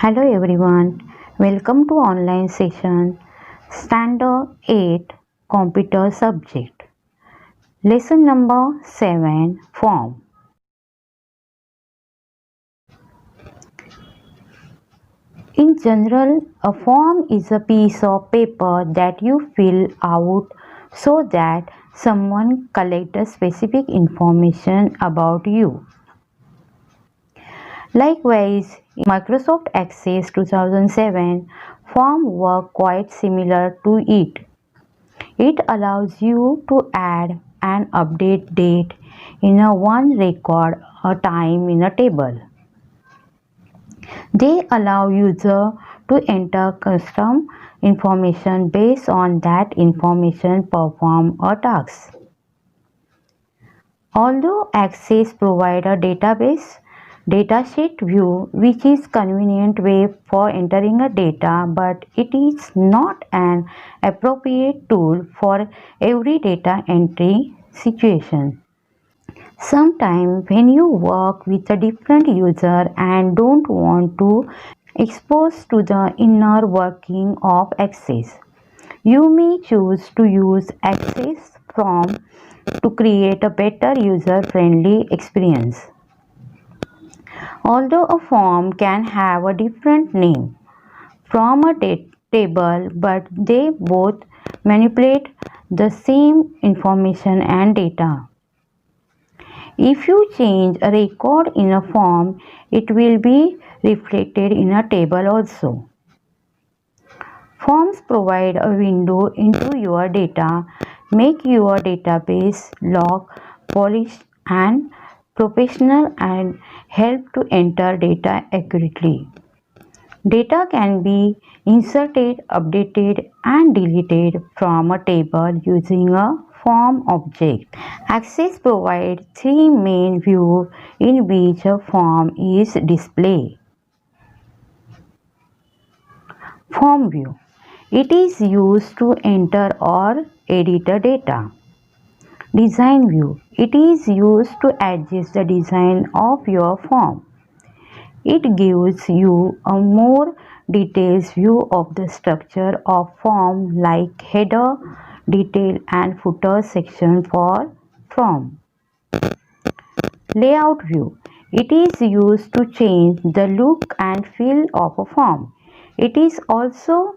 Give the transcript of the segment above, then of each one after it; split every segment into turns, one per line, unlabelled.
Hello everyone, welcome to online session Standard 8 Computer Subject. Lesson number 7 Form. In general, a form is a piece of paper that you fill out so that someone collects specific information about you. Likewise, in Microsoft Access 2007, form work quite similar to it. It allows you to add and update date in a one record a time in a table. They allow user to enter custom information based on that information perform a task. Although Access provide a database datasheet view which is convenient way for entering a data, but it is not an appropriate tool for every data entry situation. Sometimes when you work with a different user and don't want to expose to the inner working of Access, you may choose to use Access from to create a better user-friendly experience. Although a form can have a different name from a table, but they both manipulate the same information and data. If you change a record in a form, it will be reflected in a table also. Forms provide a window into your data, make your database log polished and professional, and help to enter data accurately. Data can be inserted, updated, and deleted from a table using a form object. Access provides three main views in which a form is displayed. Form view. It is used to enter or edit the data. Design view. It is used to adjust the design of your form. It gives you a more detailed view of the structure of form like header, detail and footer section for form. Layout view. It is used to change the look and feel of a form. It is also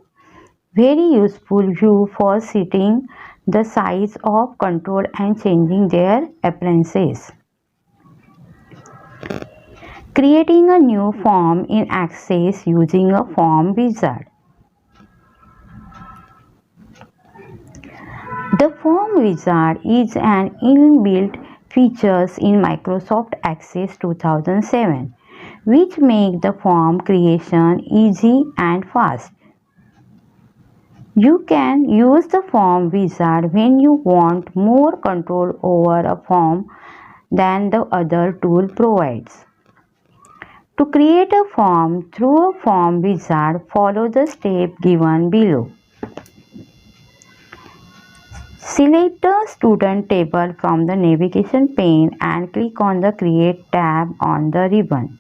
very useful view for setting the size of control and changing their appearances. Creating a new form in Access using a form wizard. The form wizard is an inbuilt feature in Microsoft Access 2007 which make the form creation easy and fast. You can use the form wizard when you want more control over a form than the other tool provides. To create a form through a form wizard, follow the step given below. Select the student table from the navigation pane and click on the Create tab on the ribbon.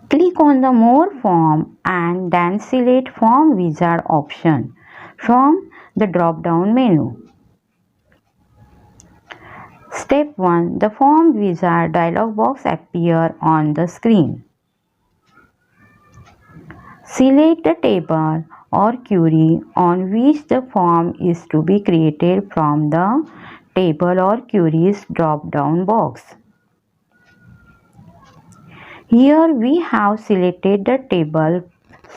Click on the More Form and then select Form Wizard option from the drop-down menu. Step 1. The Form Wizard dialog box appears on the screen. Select the table or query on which the form is to be created from the Table or Queries drop-down box. Here we have selected the table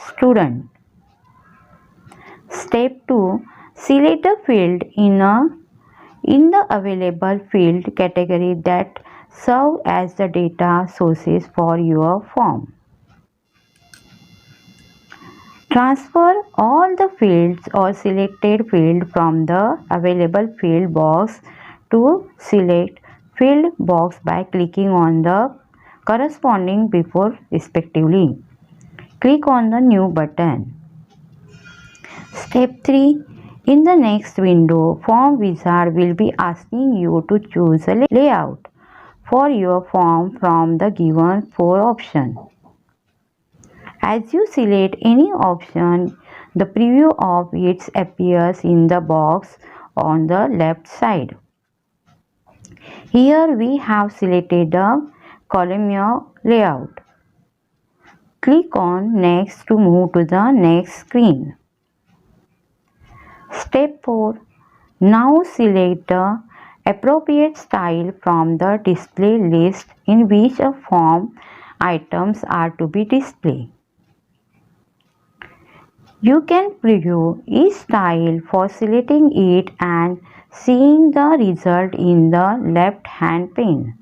student. Step 2. Select a field in the available field category that serve as the data sources for your form. Transfer all the fields or selected field from the available field box to select field box by clicking on the corresponding before respectively. Click on the New button. Step 3. In the next window, Form Wizard will be asking you to choose a layout for your form from the given 4 options. As you select any option, the preview of it appears in the box on the left side. Here we have selected the columnar layout. Click on Next to move to the next screen. Step 4. Now select the appropriate style from the display list in which a form items are to be displayed. You can preview each style for selecting it and seeing the result in the left-hand pane.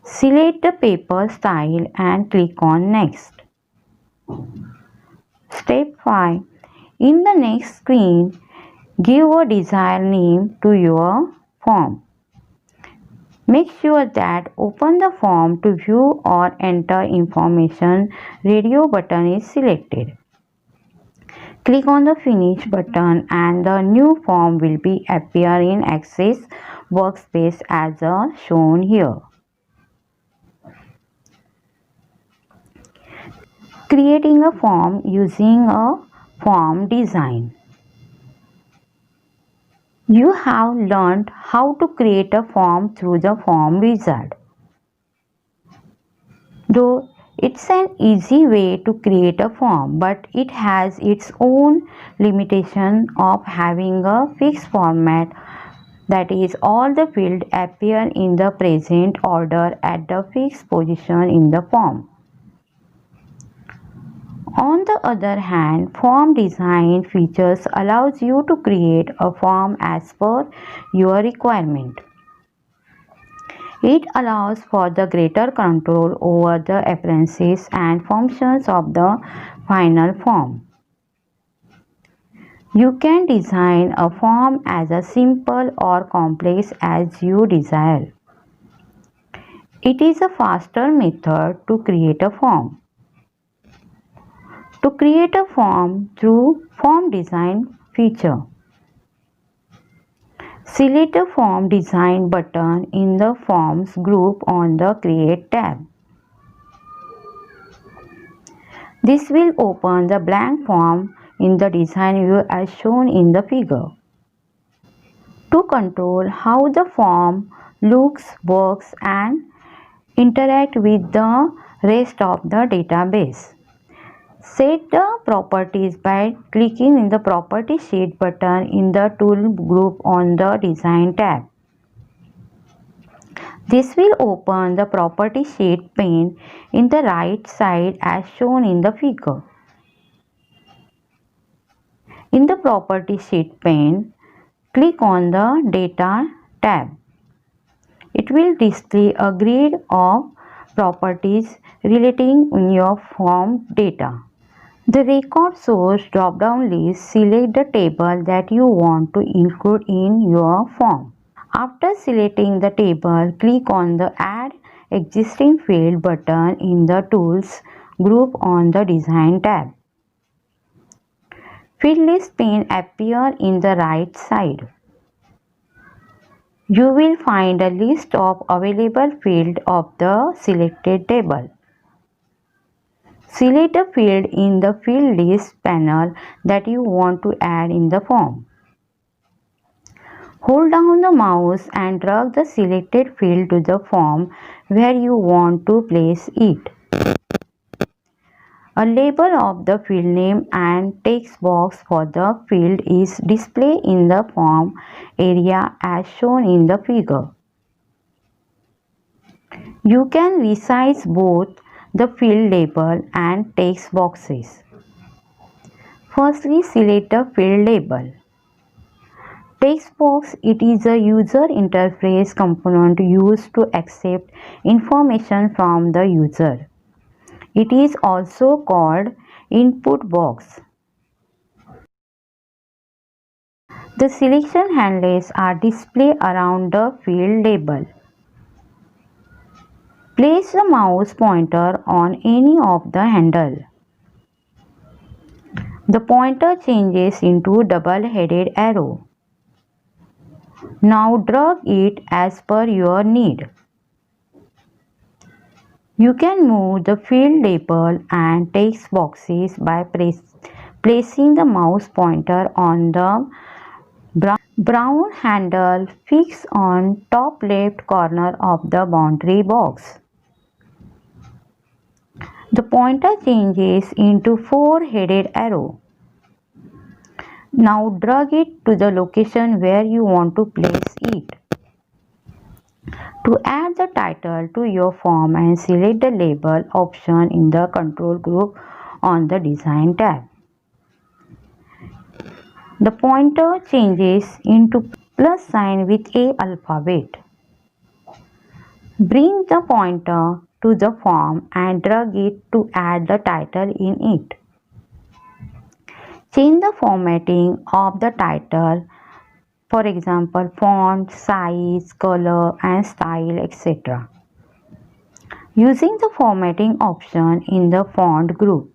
Select the paper style and click on Next. Step 5. In the next screen, give a desired name to your form. Make sure that Open the form to view or enter information radio button is selected. Click on the Finish button and the new form will be appear in Access workspace as shown here. Creating a form using a form design. You have learned how to create a form through the form wizard. Though it's an easy way to create a form, but it has its own limitation of having a fixed format, that is, all the fields appear in the present order at the fixed position in the form. On the other hand, form design features allows you to create a form as per your requirement. It allows for the greater control over the appearances and functions of the final form. You can design a form as a simple or complex as you desire. It is a faster method to create a form. To create a form through Form Design feature, select the Form Design button in the Forms group on the Create tab. This will open the blank form in the design view as shown in the figure. To control how the form looks, works, and interact with the rest of the database, set the properties by clicking in the Property Sheet button in the Tool group on the Design tab. This will open the Property Sheet pane in the right side as shown in the figure. In the Property Sheet pane, click on the Data tab. It will display a grid of properties relating to your form data. The Record Source drop-down list selects the table that you want to include in your form. After selecting the table, click on the Add Existing Field button in the Tools group on the Design tab. Field list pane appears in the right side. You will find a list of available fields of the selected table. Select a field in the Field List panel that you want to add in the form. Hold down the mouse and drag the selected field to the form where you want to place it. A label of the field name and text box for the field is displayed in the form area as shown in the figure. You can resize both the field label and text boxes. Firstly, select the field label. Text box, it is a user interface component used to accept information from the user. It is also called input box. The selection handles are displayed around the field label. Place the mouse pointer on any of the handle. The pointer changes into double-headed arrow. Now drag it as per your need. You can move the field label and text boxes by placing the mouse pointer on the brown handle fixed on top left corner of the boundary box. The pointer changes into four-headed arrow. Now drag it to the location where you want to place it. To add the title to your form and select the label option in the control group on the design tab. The pointer changes into plus sign with a alphabet. Bring the pointer to the form and drag it to add the title in it. Change the formatting of the title, for example font, size, color and style, etc. using the formatting option in the font group.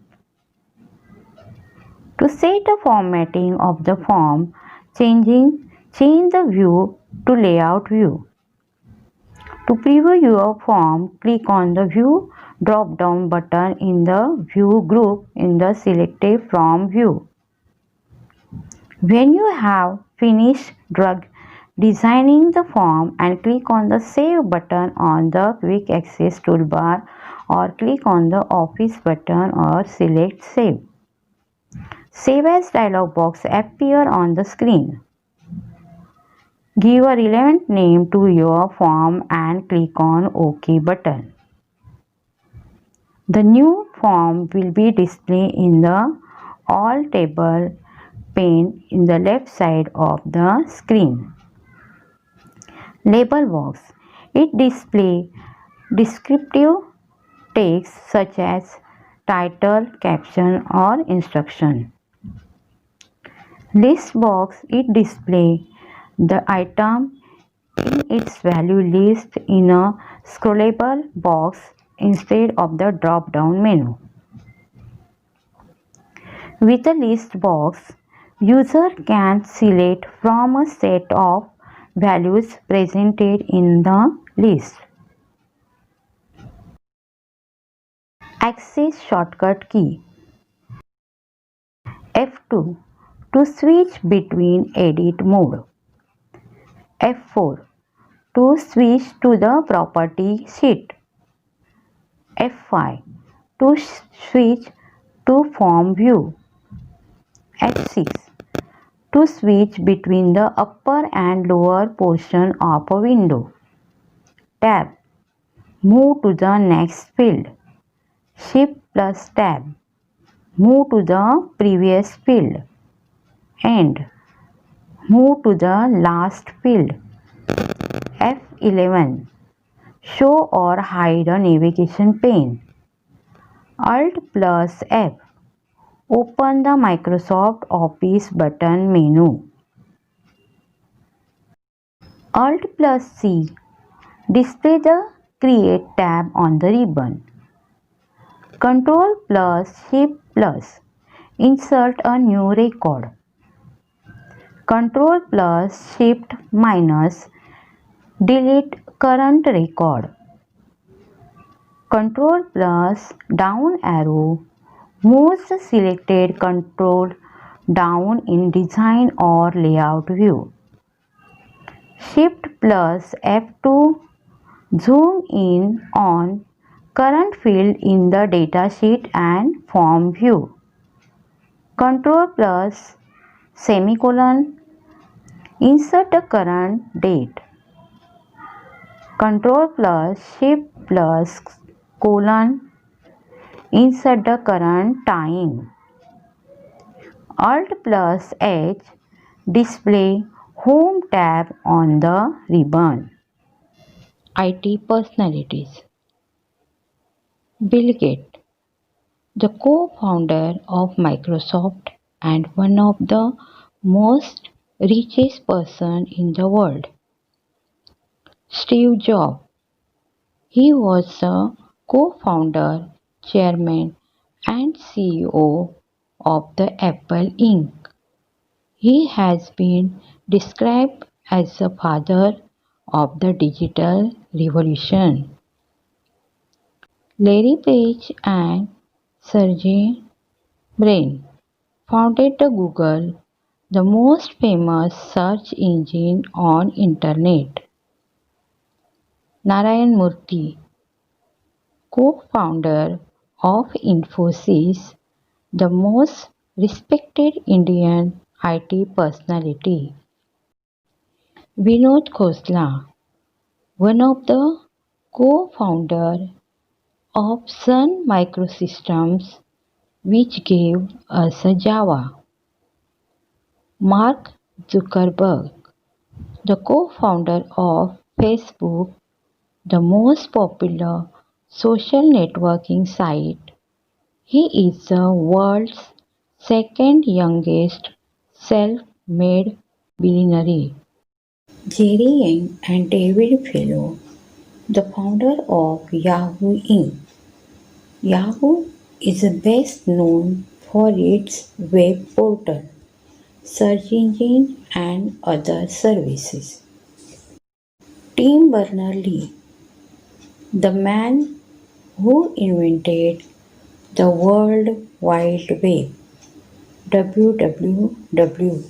To set the formatting of the form, change the view to layout view. To preview your form, click on the view drop down button in the view group in the selected from view. When you have finished designing the form and click on the save button on the quick access toolbar or click on the office button or select save. Save as dialog box appear on the screen. Give a relevant name to your form and click on OK button. The new form will be displayed in the All Table pane in the left side of the screen. Label box. It displays descriptive text such as title, caption or instruction. List box. It displays the item in its value list in a scrollable box instead of the drop-down menu. With a list box, user can select from a set of values presented in the list. Access shortcut key. F2 to switch between edit mode. F4 to switch to the property sheet. F5 to switch to form view. F6 to switch between the upper and lower portion of a window. Tab. Move to the next field. Shift plus tab. Move to the previous field. And move to the last field. F11. Show or hide a navigation pane. Alt plus F. Open the Microsoft Office button menu. Alt plus C. Display the Create tab on the ribbon. Control plus Shift plus. Insert a new record. Control plus Shift minus. Delete current record. Control plus down arrow moves the selected control down in design or layout view. Shift plus F2 zoom in on current field in the datasheet and form view. Control plus semicolon insert the current date. Control plus Shift plus colon insert the current time. Alt plus H display Home tab on the ribbon. IT personalities. Bill Gates, the co-founder of Microsoft and one of the most richest person in the world. Steve Jobs, he was a co-founder, chairman and CEO of the Apple Inc. He has been described as the father of the digital revolution. Larry Page and Sergey Brin founded the Google, the most famous search engine on internet. Narayan Murthy, co-founder of Infosys, the most respected Indian IT personality. Vinod Khosla, one of the co-founders of Sun Microsystems, which gave us Java. Mark Zuckerberg, the co-founder of Facebook, the most popular social networking site. He is the world's second youngest self-made billionaire. Jerry Yang and David Fellow, the founder of Yahoo Inc. Yahoo is best known for its web portal, search engine, and other services. Tim Berners-Lee, the man who invented the World Wide Web (WWW),